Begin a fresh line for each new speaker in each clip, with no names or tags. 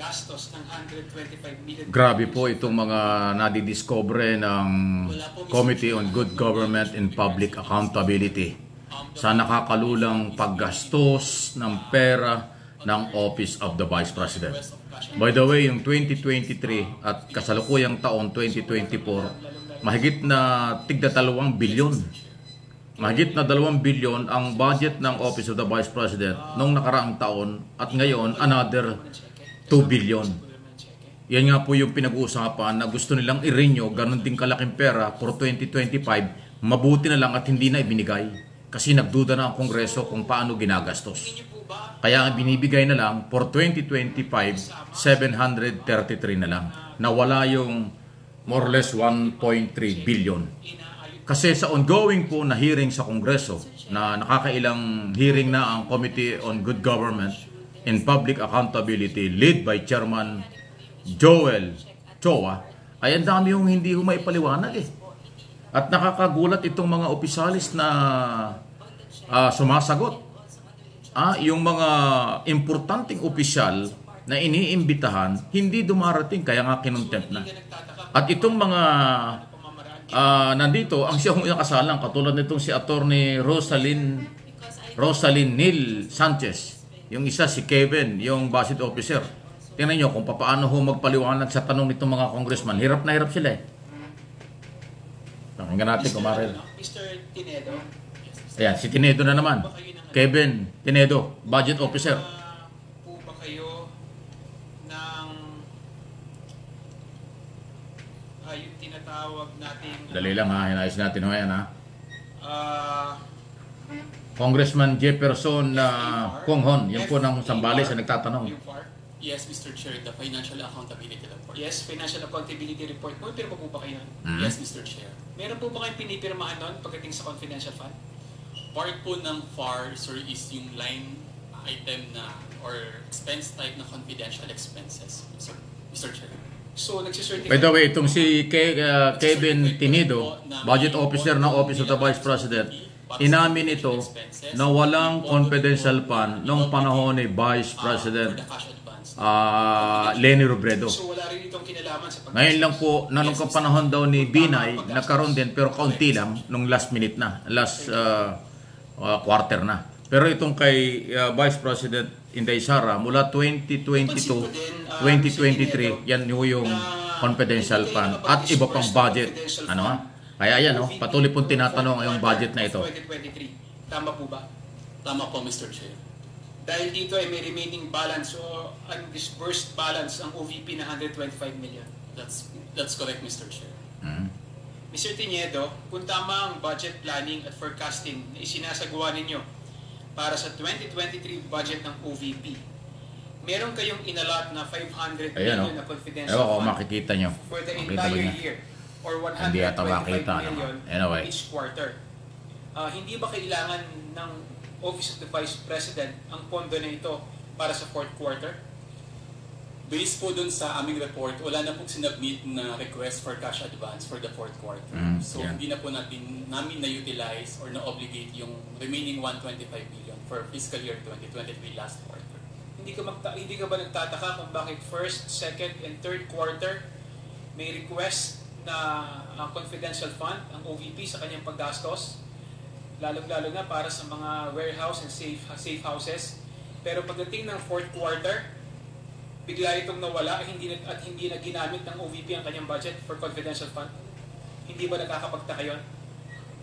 gastos ng 125 million.
Grabe po itong mga nadidiscover ng Committee on Good Government and Public Accountability sa nakakalulang paggastos ng pera ng Office of the Vice President. By the way, yung 2023 at kasalukuyang taon 2024, mahigit na tigda 2 bilyon. Mahigit na 2 bilyon ang budget ng Office of the Vice President nung nakaraang taon at ngayon another 2 billion. Yan nga po yung pinag-uusapan na gusto nilang i-renew ganun din kalaking pera for 2025. Mabuti na lang at hindi na ibinigay kasi nagduda na ang Kongreso kung paano ginagastos. Kaya ang binibigay na lang for 2025, 733 na lang. Nawala yung more or less 1.3 billion. Kasi sa ongoing po na hearing sa Kongreso, na nakakailang hearing na ang Committee on Good Government and Public Accountability led by Chairman Joel Choa, ay ang dami yung hindi maipaliwanag eh. At nakakagulat itong mga opisyalis na sumasagot. Yung mga importanteng opisyal na iniimbitahan, hindi dumarating, kaya nga kinontempt na. At itong mga nandito, ang siyang kasalang, katulad nitong si Attorney Rosalyn Neil Sanchez, yung isa si Kevin, yung budget officer. Tingnan nyo kung paano ho magpaliwanag sa tanong nitong mga congressman. Hirap na hirap sila eh. Pakinggan natin, Kumarel.
Mr. Tinedo.
Ayan, si Tinedo na naman. Kevin Tinedo, budget officer.
Po ba kayo ng yung tinatawag nating...
Dali lang ha, hinayos natin ho yan ha. Congressman Jefferson Konghon, yung po ng Sambales na nagtatanong.
Yes, Mr. Chair, the Financial Accountability Report.
Yes, Financial Accountability Report. May pirma po ba kayo?
Yes, Mr. Chair.
Meron po ba kayong pinipirmahan nun pagdating sa confidential fund?
Part po ng FAR, sir, is yung line item na or expense type na confidential expenses, Mr. Chair.
So, nagsicertify...
By the way, itong si Kevin Tinedo, budget officer ng Office of the Vice President, inamin ito na walang confidential fund noong panahon ni Vice President Leni Robredo.
So, wala rin itong kinalaman sa pag-
Ngayon lang po, na nung panahon daw ni Binay, nagkaroon din, pero kaunti lang, nung last minute na, last quarter na. Pero itong kay Vice President Inday Sara, mula 2022, 2023, yan yung confidential fund at iba pang budget. Ano ha? Kaya yan, patuloy pong tinatanong yung budget na ito.
2023. Tama po ba?
Tama po, Mr. Chair.
Dahil dito ay may remaining balance o undisbursed balance ang OVP na 125 million.
That's correct, Mr. Chair.
Mr. Tinedo, kung tama ang budget planning at forecasting na isinasagawa ninyo para sa 2023 budget ng OVP, meron kayong inalot na 500 million na confidential fund
makikita nyo.
for the entire year or 125 million each quarter. Hindi ba kailangan ng Office of the Vice President ang pondo na ito para sa fourth quarter?
Based po dun sa aming report, wala na pong sinubmit na request for cash advance for the fourth quarter. So hindi na po namin na-utilize or na-obligate yung remaining 125 million for fiscal year 2023 last quarter.
Hindi ka ba nagtataka kung bakit first, second, and third quarter may request na confidential fund ang OVP sa kanyang paggastos? Lalo na para sa mga warehouse and safe houses. Pero pagdating ng fourth quarter, bigla itong nawala at hindi na ginamit ng OVP ang kanyang budget for confidential fund. Hindi ba nakakapagtaka yun?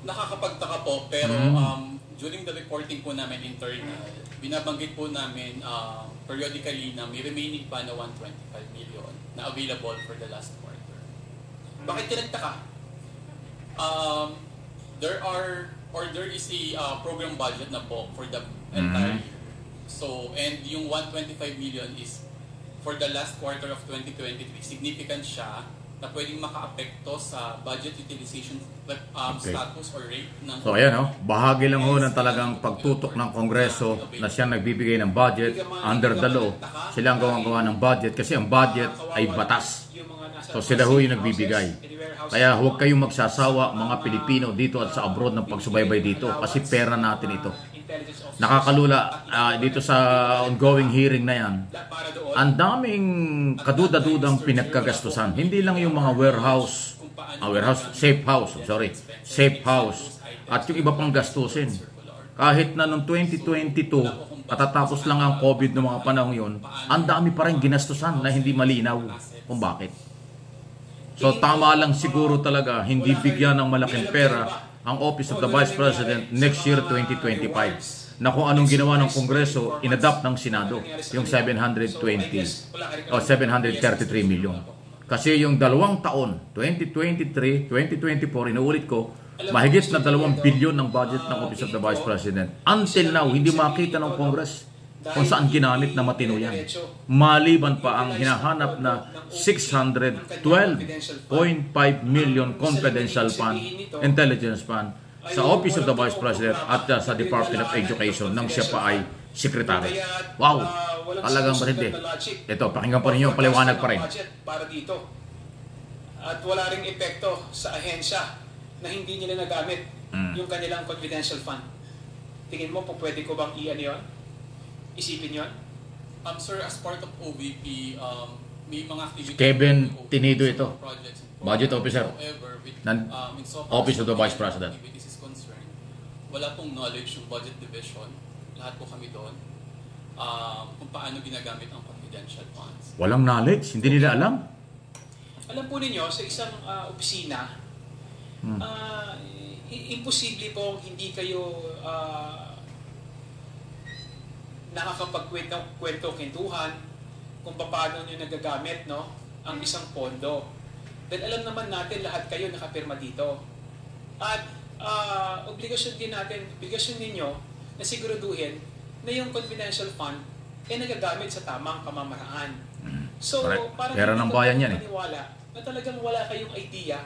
Nakakapagtaka po, pero during the reporting po namin internal, binabanggit po namin periodically na may remaining pa na 125 million na available for the last quarter.
Bakit ka nagtaka?
There is a program budget na po for the entire year. So, and yung 125 million is for the last quarter of 2023. Significant siya na pwedeng maka-apekto sa budget utilization status or rate ng...
So ayan bahagi lang ho ng talagang pagtutok ng Kongreso na siya nagbibigay ng budget under the law. Sila ang gawa ng budget kasi ang budget ay batas. So sila ho yung nagbibigay. Kaya huwag kayong magsasawa mga Pilipino dito at sa abroad ng pagsubaybay dito kasi pera natin ito. nakakalula dito sa ongoing hearing na yan.
Para doon,
Ang daming kaduda-dudang pinagkagastusan. Hindi lang yung mga safe house, at yung iba pang gastusin. Kahit na noong 2022, katatapos lang ang COVID noong mga panahon yun, ang dami pa rin ginastusan na hindi malinaw kung bakit. So tama lang siguro talaga, hindi bigyan ng malaking pera ang Office of the Vice President next year 2025 na kung anong ginawa ng Kongreso, inadapt ng Senado yung 733 million. Kasi yung 2 taon, 2023, 2024, inuulit ko, mahigit na 2 billion ng budget ng Office of the Vice President. Until now, hindi makita ng Congress kung saan ginamit na matino yan. Maliban pa ang hinahanap na 612.5 million confidential fund, intelligence fund, sa Office of the Vice President at sa Department of Education nang siya pa ay sekretary. Wow! Talagang matindi. Ito, pakinggan pa ninyo, paliwanag pa rin.
Para dito. At wala ring epekto sa ahensya na hindi nila nagamit yung kanilang confidential fund. Tingin mo po pwede ko bang i-ano yun? Isipin yun?
Sir, as part of OVP, may mga activities...
Kevin Tinido ito,
projects,
budget officer
however, with,
Office of the Vice President.
Activities is concerned, wala pong knowledge yung budget division. Lahat po kami doon. Kung paano ginagamit ang confidential funds.
Walang knowledge, hindi nila alam.
Alam po ninyo, sa isang opisina, imposible pong hindi kayo nakakapagkwento-kwentuhan kung paano nyo nagagamit ang isang pondo. Dahil alam naman natin lahat kayo nakapirma dito. At obligasyon din natin, obligasyon ninyo na siguraduhin na yung confidential fund ay nagagamit sa tamang pamamaraan. So, parang
pera ng bayan yan
maniwala na talagang wala kayong idea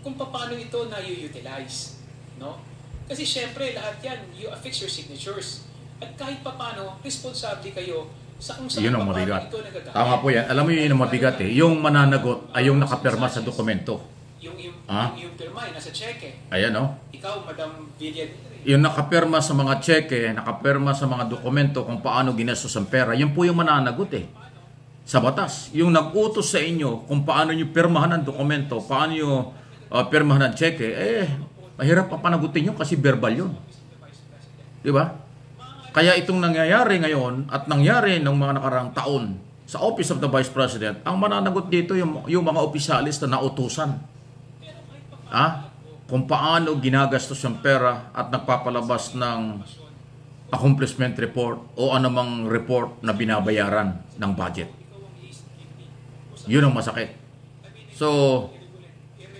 kung paano ito na-utilize. No? Kasi syempre, lahat yan, you affix your signatures. At kahit paano, responsable kayo sa kung saan paano ito nagagamit.
Tama po yan. Alam mo yun yung mabigat eh. Yung mananagot ay yung nakapirma sa dokumento.
Yung pirma, nasa cheque.
Ayan o.
Ikaw, Madam Villan.
Yung nakapirma sa mga cheque, nakapirma sa mga dokumento kung paano ginastos ang pera, yun po yung mananagot eh. Sa batas. Yung nag-utos sa inyo kung paano nyo pirmahan ang dokumento, paano nyo pirmahan ang cheque, mahirap pa panagutin nyo kasi verbal yun. Diba? Kaya itong nangyayari ngayon at nangyari ng mga nakaraang taon sa Office of the Vice President, ang mananagot dito yung mga opisyalis na nautusan. Kung paano ginagastos yung pera at nagpapalabas ng accomplishment report o anumang report na binabayaran ng budget. Yun ang masakit. So,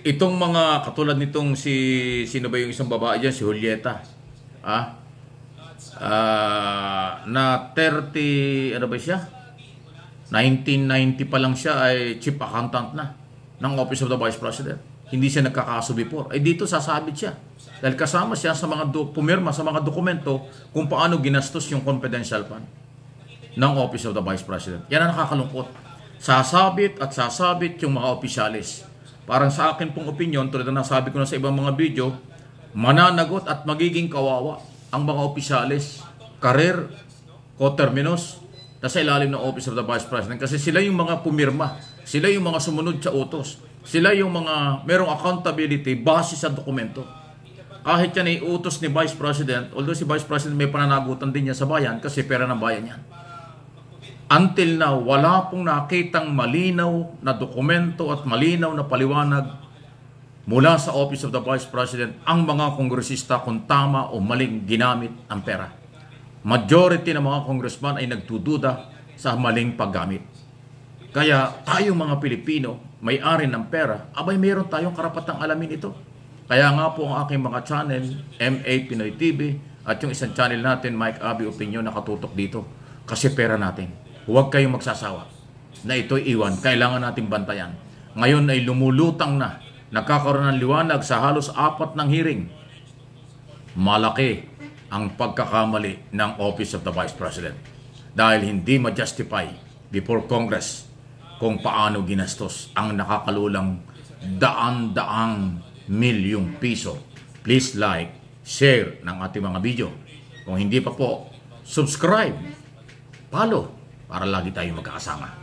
itong mga katulad nitong sino ba yung isang babae dyan? Si Julieta. Na 30, ano ba siya? 1990 pa lang siya ay chief accountant na ng Office of the Vice President. Hindi siya nagkakaso before. Dito sasabit siya. Dahil kasama siya sa mga pumirma sa mga dokumento kung paano ginastos yung confidential fund ng Office of the Vice President. Yan ang nakakalungkot. Sasabit at sasabit yung mga opisyalis. Parang sa akin pong opinion, tulad na nasabi ko na sa ibang mga video, mananagot at magiging kawawa ang mga opisyalis, karir, coterminus, na sa ilalim ng Office of the Vice President. Kasi sila yung mga pumirma, sila yung mga sumunod sa utos, sila yung mga merong accountability base sa dokumento. Kahit yan ay utos ni Vice President, although si Vice President may pananagutan din niya sa bayan kasi pera ng bayan yan. Until now, wala pong nakitang malinaw na dokumento at malinaw na paliwanag mula sa Office of the Vice President ang mga kongresista kung tama o maling ginamit ang pera. Majority ng mga congressman ay nagdududa sa maling paggamit. Kaya tayong mga Pilipino, may-ari ng pera, mayroon tayong karapatang alamin ito. Kaya nga po ang aking mga channel, MA Pinoy TV, at yung isang channel natin, Mike Abby Opinion, nakatutok dito. Kasi pera natin. Huwag kayong magsasawa na ito'y iwan. Kailangan nating bantayan. Ngayon ay lumulutang na. Nagkakaroon ng liwanag sa halos 4 ng hearing. Malaki ang pagkakamali ng Office of the Vice President. Dahil hindi ma-justify before Congress kung paano ginastos ang nakakalulang daan-daang milyong piso. Please like, share ng ating mga video. Kung hindi pa po, subscribe, follow, para lagi tayong magkakasama.